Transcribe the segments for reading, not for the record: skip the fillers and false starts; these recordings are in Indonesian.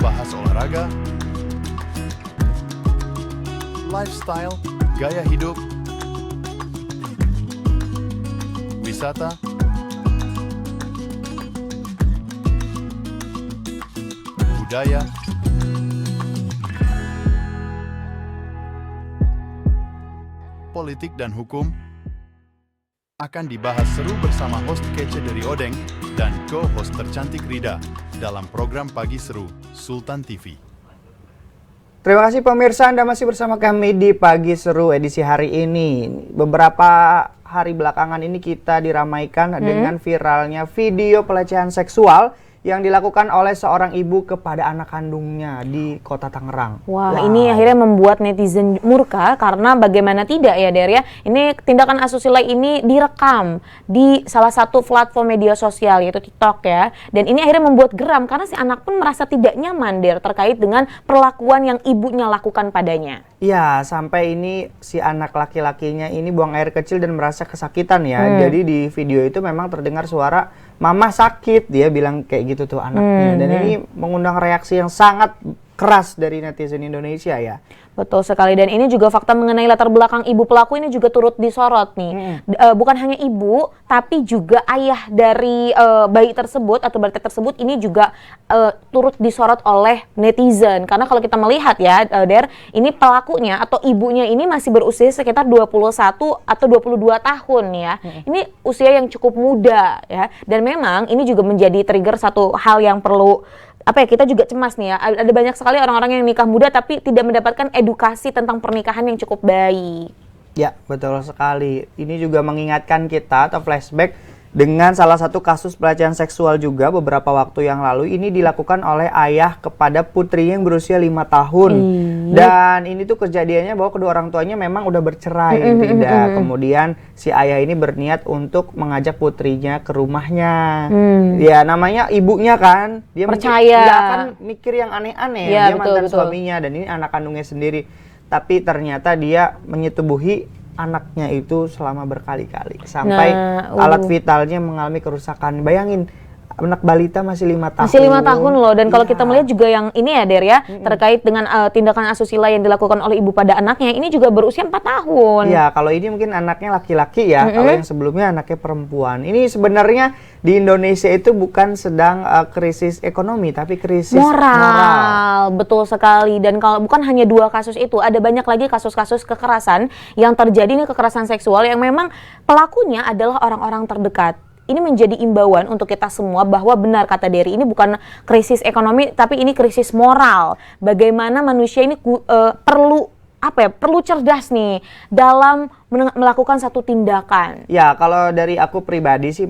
bahas olahraga, lifestyle, gaya hidup, wisata, budaya, politik dan hukum akan dibahas seru bersama host kece dari Odeng dan co-host tercantik Rida dalam program Pagi Seru Sultan TV. Terima kasih pemirsa, Anda masih bersama kami di Pagi Seru edisi hari ini. Beberapa hari belakangan ini kita diramaikan dengan viralnya video pelecehan seksual yang dilakukan oleh seorang ibu kepada anak kandungnya di Kota Tangerang. Wah, ini akhirnya membuat netizen murka karena bagaimana tidak ya, Der ya. Ini tindakan asusila ini direkam di salah satu platform media sosial yaitu TikTok ya. Dan ini akhirnya membuat geram karena si anak pun merasa tidak nyaman, Der, terkait dengan perlakuan yang ibunya lakukan padanya. Iya, sampai ini si anak laki-lakinya ini buang air kecil dan merasa kesakitan ya. Jadi di video itu memang terdengar suara mama sakit, dia bilang kayak gitu tuh anaknya. Dan ini mengundang reaksi yang sangat keras dari netizen Indonesia ya. Betul sekali, dan ini juga fakta mengenai latar belakang ibu pelaku ini juga turut disorot nih. Bukan hanya ibu, tapi juga ayah dari bayi tersebut atau balita tersebut ini juga turut disorot oleh netizen. Karena kalau kita melihat ya, Der, ini pelakunya atau ibunya ini masih berusia sekitar 21 atau 22 tahun ya. Ini usia yang cukup muda ya. Dan memang ini juga menjadi trigger satu hal yang perlu kita juga cemas nih ya. Ada banyak sekali orang-orang yang nikah muda tapi tidak mendapatkan edukasi tentang pernikahan yang cukup baik. Ya, betul sekali. Ini juga mengingatkan kita atau flashback dengan salah satu kasus pelecehan seksual juga beberapa waktu yang lalu. Ini dilakukan oleh ayah kepada putrinya yang berusia 5 tahun. Dan ini tuh kejadiannya bahwa kedua orang tuanya memang udah bercerai. Kemudian si ayah ini berniat untuk mengajak putrinya ke rumahnya. Ya namanya ibunya kan, dia percaya, dia akan mikir yang aneh-aneh. Ya, dia mantan suaminya dan ini anak kandungnya sendiri. Tapi ternyata dia menyetubuhi anaknya itu selama berkali-kali sampai alat vitalnya mengalami kerusakan. Bayangin, anak balita masih 5 tahun. Masih 5 tahun loh. Dan kalau kita melihat juga yang ini ya, Der ya, terkait dengan tindakan asusila yang dilakukan oleh ibu pada anaknya, ini juga berusia 4 tahun. Iya, kalau ini mungkin anaknya laki-laki ya, kalau yang sebelumnya anaknya perempuan. Ini sebenarnya di Indonesia itu bukan sedang krisis ekonomi, tapi krisis moral. Betul sekali. Dan kalau bukan hanya 2 kasus itu, ada banyak lagi kasus-kasus kekerasan yang terjadi nih, kekerasan seksual yang memang pelakunya adalah orang-orang terdekat. Ini menjadi imbauan untuk kita semua bahwa benar kata Dery, ini bukan krisis ekonomi tapi ini krisis moral. Bagaimana manusia ini perlu cerdas nih dalam melakukan satu tindakan. Ya, kalau dari aku pribadi sih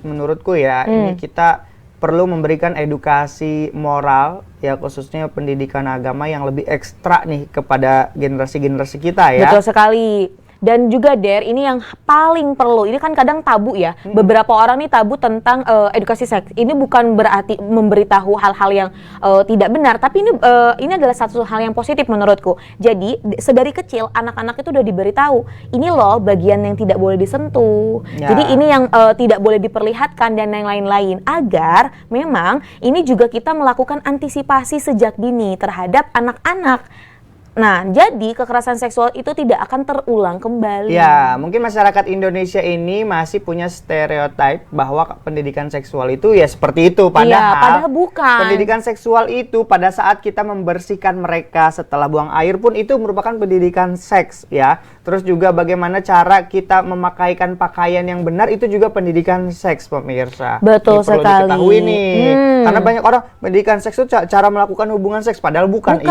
menurutku ya, ini kita perlu memberikan edukasi moral ya, khususnya pendidikan agama yang lebih ekstra nih kepada generasi-generasi kita ya. Betul sekali. Dan juga Der, ini yang paling perlu, ini kan kadang tabu ya, beberapa orang nih tabu tentang edukasi seks. Ini bukan berarti memberitahu hal-hal yang tidak benar, tapi ini adalah satu hal yang positif menurutku. Jadi sedari kecil anak-anak itu udah diberitahu, ini loh bagian yang tidak boleh disentuh. Jadi ini yang tidak boleh diperlihatkan dan yang lain-lain, agar memang ini juga kita melakukan antisipasi sejak dini terhadap anak-anak. Nah, jadi kekerasan seksual itu tidak akan terulang kembali. Ya, mungkin masyarakat Indonesia ini masih punya stereotip bahwa pendidikan seksual itu ya seperti itu. Padahal bukan. Pendidikan seksual itu pada saat kita membersihkan mereka setelah buang air pun itu merupakan pendidikan seks ya. Terus juga bagaimana cara kita memakaikan pakaian yang benar itu juga pendidikan seks, pemirsa. Betul sekali. Perlu diketahui nih. Karena banyak orang pendidikan seks itu cara melakukan hubungan seks, padahal bukan.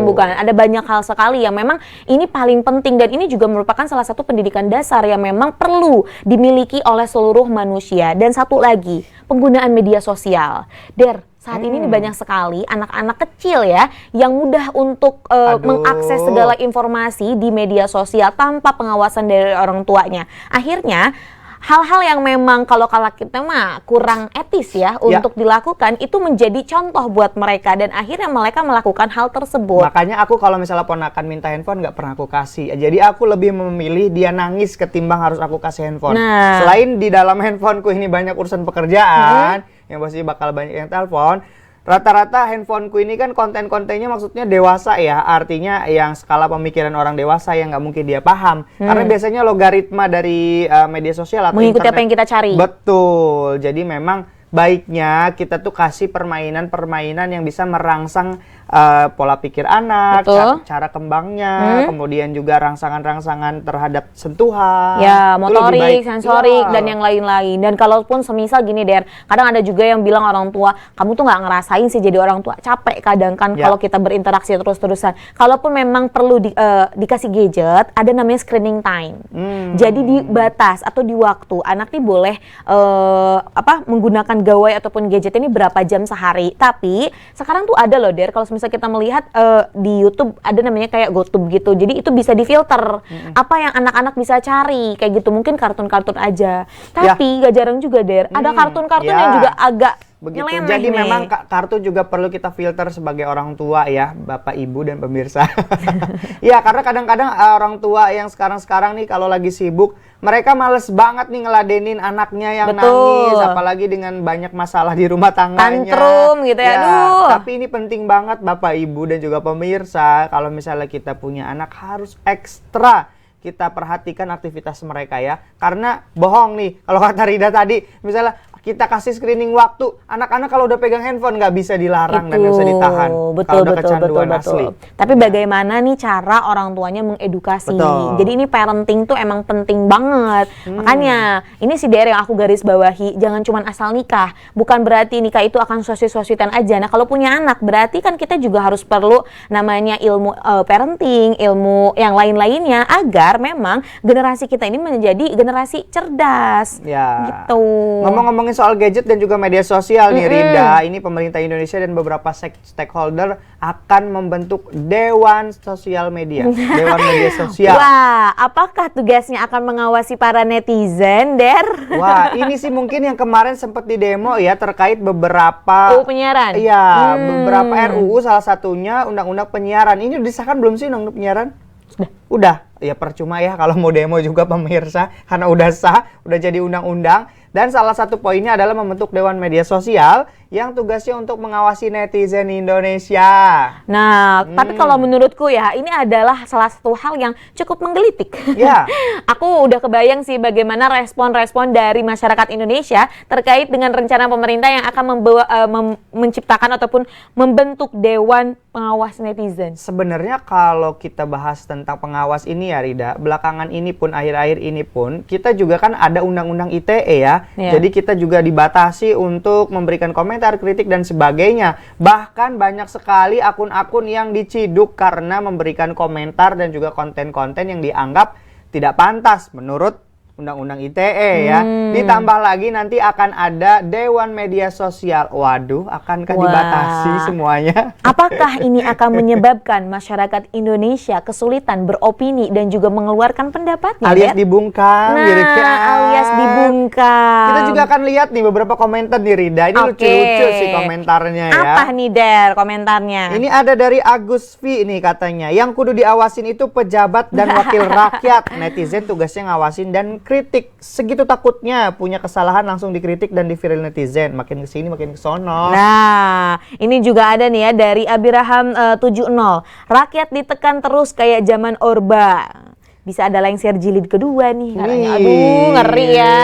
Bukan. Ada banyak hal sekali yang memang ini paling penting, dan ini juga merupakan salah satu pendidikan dasar yang memang perlu dimiliki oleh seluruh manusia. Dan satu lagi, penggunaan media sosial. Der, saat ini banyak sekali anak-anak kecil ya yang mudah untuk mengakses segala informasi di media sosial tanpa pengawasan dari orang tuanya. Akhirnya hal-hal yang memang kalau kita mah kurang etis ya untuk dilakukan itu menjadi contoh buat mereka, dan akhirnya mereka melakukan hal tersebut. Makanya aku kalau misalnya ponakan minta handphone nggak pernah aku kasih. Jadi aku lebih memilih dia nangis ketimbang harus aku kasih handphone. Selain di dalam handphoneku ini banyak urusan pekerjaan yang pasti bakal banyak yang telepon. rata-rata handphoneku ini kan konten-kontennya maksudnya dewasa ya, artinya yang skala pemikiran orang dewasa yang nggak mungkin dia paham. Karena biasanya logaritma dari media sosial atau Mengikuti internet. apa yang kita cari. Betul, jadi memang baiknya kita tuh kasih permainan-permainan yang bisa merangsang pola pikir anak, Betul. cara kembangnya, kemudian juga rangsangan-rangsangan terhadap sentuhan. Ya, Itu lebih motorik, baik. sensorik, Iya. dan yang lain-lain. Dan kalaupun semisal gini, Der, kadang ada juga yang bilang orang tua, kamu tuh nggak ngerasain sih jadi orang tua. Capek kadang kan Ya. kalau kita berinteraksi terus-terusan. Kalaupun memang perlu dikasih gadget, ada namanya screening time. Jadi di batas atau di waktu, anak nih boleh menggunakan gawai ataupun gadget ini berapa jam sehari. Tapi sekarang tuh ada loh, Der, kalau misalnya kita melihat di YouTube ada namanya kayak GoTube gitu. Jadi itu bisa difilter apa yang anak-anak bisa cari kayak gitu. Mungkin kartun-kartun aja. Tapi gak jarang juga, Der, ada kartun-kartun yang juga agak Begitu. nyeleneh Jadi nih. memang kartu juga perlu kita filter sebagai orang tua ya, Bapak, Ibu, dan pemirsa. Ya, karena kadang-kadang orang tua yang sekarang-sekarang nih kalau lagi sibuk, mereka males banget nih ngeladenin anaknya yang Betul. nangis, apalagi dengan banyak masalah di rumah tangganya. Tantrum gitu ya, aduh. Tapi ini penting banget Bapak, Ibu, dan juga pemirsa, kalau misalnya kita punya anak harus ekstra kita perhatikan aktivitas mereka ya. Karena bohong nih, kalau kata Rida tadi, misalnya kita kasih screening waktu, anak-anak kalau udah pegang handphone nggak bisa dilarang dan nggak bisa ditahan. Betul, kalau udah betul, kecanduan asli. Tapi bagaimana nih cara orang tuanya mengedukasi? Betul. Jadi ini parenting tuh emang penting banget. Makanya ini si Der yang aku garis bawahi, jangan cuma asal nikah. Bukan berarti nikah itu akan sosit-sositan aja. Nah kalau punya anak berarti kan kita juga harus perlu namanya ilmu parenting, ilmu yang lain-lainnya agar memang generasi kita ini menjadi generasi cerdas. Ya. Gitu. Ngomong-ngomongin soal gadget dan juga media sosial nih Rida, ini pemerintah Indonesia dan beberapa stakeholder akan membentuk Dewan Sosial Media, Dewan Media Sosial. Wah, apakah tugasnya akan mengawasi para netizen, Der? Wah, ini sih mungkin yang kemarin sempat di demo ya terkait beberapa UU penyiaran? Iya, beberapa RUU, salah satunya Undang-Undang Penyiaran. Ini udah disahkan belum sih Undang-Undang Penyiaran? Udah. Ya percuma ya kalau mau demo juga pemirsa, karena udah sah, udah jadi undang-undang. Dan salah satu poinnya adalah membentuk Dewan Media Sosial yang tugasnya untuk mengawasi netizen Indonesia. Nah, tapi kalau menurutku ya, ini adalah salah satu hal yang cukup menggelitik. Ya. Aku udah kebayang sih bagaimana respon-respon dari masyarakat Indonesia terkait dengan rencana pemerintah yang akan menciptakan ataupun membentuk Dewan Pengawas Netizen. Sebenarnya kalau kita bahas tentang pengawas ini ya Rida, belakangan ini pun, akhir-akhir ini pun, kita juga kan ada Undang-Undang ITE ya. Iya. Jadi kita juga dibatasi untuk memberikan komentar, kritik, dan sebagainya. Bahkan banyak sekali akun-akun yang diciduk karena memberikan komentar dan juga konten-konten yang dianggap tidak pantas menurut Undang-Undang ITE ya. Ditambah lagi nanti akan ada Dewan Media Sosial. Waduh, akankah dibatasi semuanya? Apakah ini akan menyebabkan masyarakat Indonesia kesulitan beropini dan juga mengeluarkan pendapatnya? Alias Der? dibungkam, Nah, alias dibungkam. Kita juga akan lihat nih beberapa komentar nih Rida. Ini Oke. lucu-lucu sih komentarnya ya. Apa nih, Der, komentarnya? Ini ada dari Agus V nih katanya. Yang kudu diawasin itu pejabat dan wakil rakyat. Netizen tugasnya ngawasin dan kritik. Segitu takutnya punya kesalahan langsung dikritik dan di-viral netizen. Makin kesini makin kesono. Nah, ini juga ada nih ya dari Abiraham 70. Rakyat ditekan terus kayak zaman Orba. Bisa ada lengser jilid kedua nih katanya. Aduh, ngeri ya.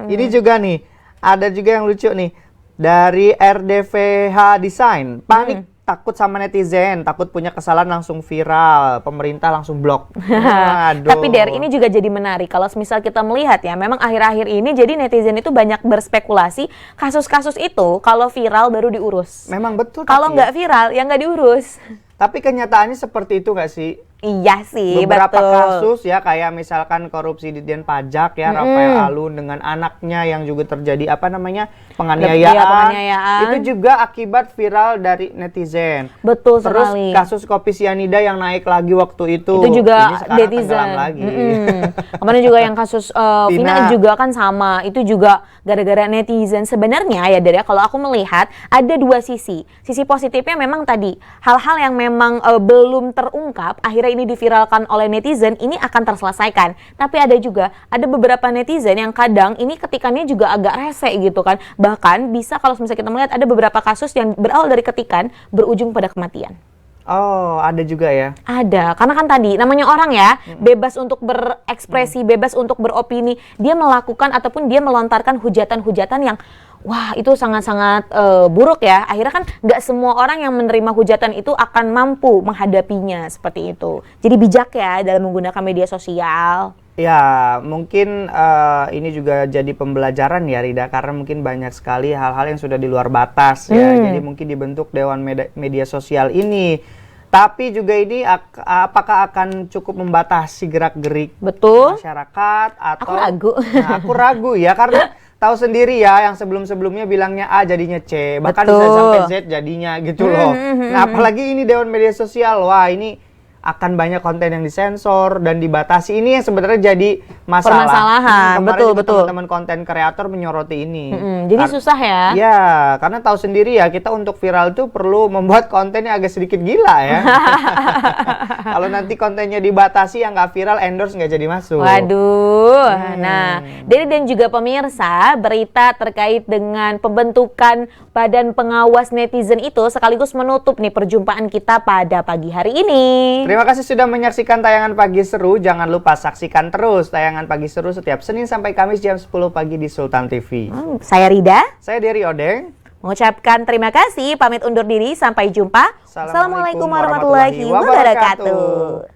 Ini juga nih, ada juga yang lucu nih. Dari RDVH Design. Panik takut sama netizen, takut punya kesalahan langsung viral, pemerintah langsung blok. Aduh. Tapi Der, ini juga jadi menarik kalau misal kita melihat ya, memang akhir-akhir ini jadi netizen itu banyak berspekulasi kasus-kasus itu kalau viral baru diurus. Memang betul. Kalau tapi nggak viral ya nggak diurus. tapi kenyataannya seperti itu nggak sih? Iya sih, Beberapa betul. kasus ya kayak misalkan korupsi Ditjen Pajak ya, Rafael Alun dengan anaknya yang juga terjadi penganiayaan. Iya, penganiayaan. Itu juga akibat viral dari netizen. Betul Terus sekali. kasus kopi sianida yang naik lagi waktu itu. Itu juga Ini sekarang netizen. tenggelam lagi. Kemarin juga yang kasus Vina Vina. juga kan sama. Itu juga gara-gara netizen. Sebenarnya ya dari kalau aku melihat ada dua sisi. Sisi positifnya memang tadi hal-hal yang memang belum terungkap akhirnya ini diviralkan oleh netizen, ini akan terselesaikan. Tapi ada beberapa netizen yang kadang ini ketikannya juga agak rese gitu kan. Bahkan bisa kalau misalnya kita melihat ada beberapa kasus yang berawal dari ketikan berujung pada kematian. Oh, ada juga ya? Ada, karena kan tadi namanya orang ya, bebas untuk berekspresi, bebas untuk beropini. Dia melakukan ataupun dia melontarkan hujatan-hujatan yang wah itu sangat-sangat buruk ya. Akhirnya kan nggak semua orang yang menerima hujatan itu akan mampu menghadapinya seperti itu. Jadi bijak ya dalam menggunakan media sosial. Ya, mungkin ini juga jadi pembelajaran ya Rida, karena mungkin banyak sekali hal-hal yang sudah di luar batas ya. Jadi mungkin dibentuk Dewan Media Sosial ini. Tapi juga ini apakah akan cukup membatasi gerak-gerik masyarakat atau Aku ragu. Nah, aku ragu ya, karena tahu sendiri ya yang sebelum-sebelumnya bilangnya A jadinya C, bahkan bisa Betul. sampai Z jadinya gitu loh. Nah, apalagi ini Dewan Media Sosial. Wah, ini akan banyak konten yang disensor dan dibatasi. Ini yang sebenarnya jadi masalah. Permasalahan, Kemarin betul, juga betul. teman-teman konten kreator menyoroti ini. Jadi susah ya. Ya, karena tahu sendiri ya, kita untuk viral itu perlu membuat konten yang agak sedikit gila ya. Kalau nanti kontennya dibatasi, yang nggak viral, endorse nggak jadi masuk. Waduh. Nah, Dedi dan juga pemirsa, berita terkait dengan pembentukan Badan Pengawas Netizen itu sekaligus menutup nih perjumpaan kita pada pagi hari ini. Terima kasih sudah menyaksikan tayangan Pagi Seru. Jangan lupa saksikan terus tayangan Pagi Seru setiap Senin sampai Kamis jam 10 pagi di Sultan TV. Saya Rida, Saya Dery Odeng. mengucapkan terima kasih, pamit undur diri, sampai jumpa. Assalamualaikum warahmatullahi wabarakatuh.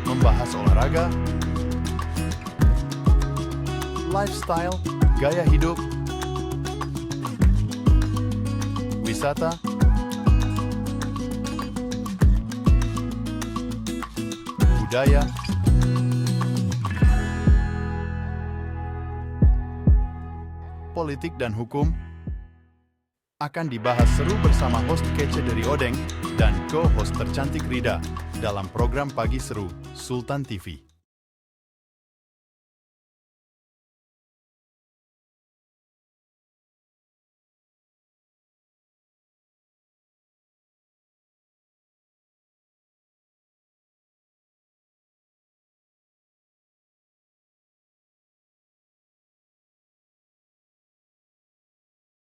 Membahas olahraga, lifestyle, gaya hidup, wisata, budaya, politik dan hukum akan dibahas seru bersama host kece dari Odeng dan co-host tercantik Rida dalam program Pagi Seru Sultan TV.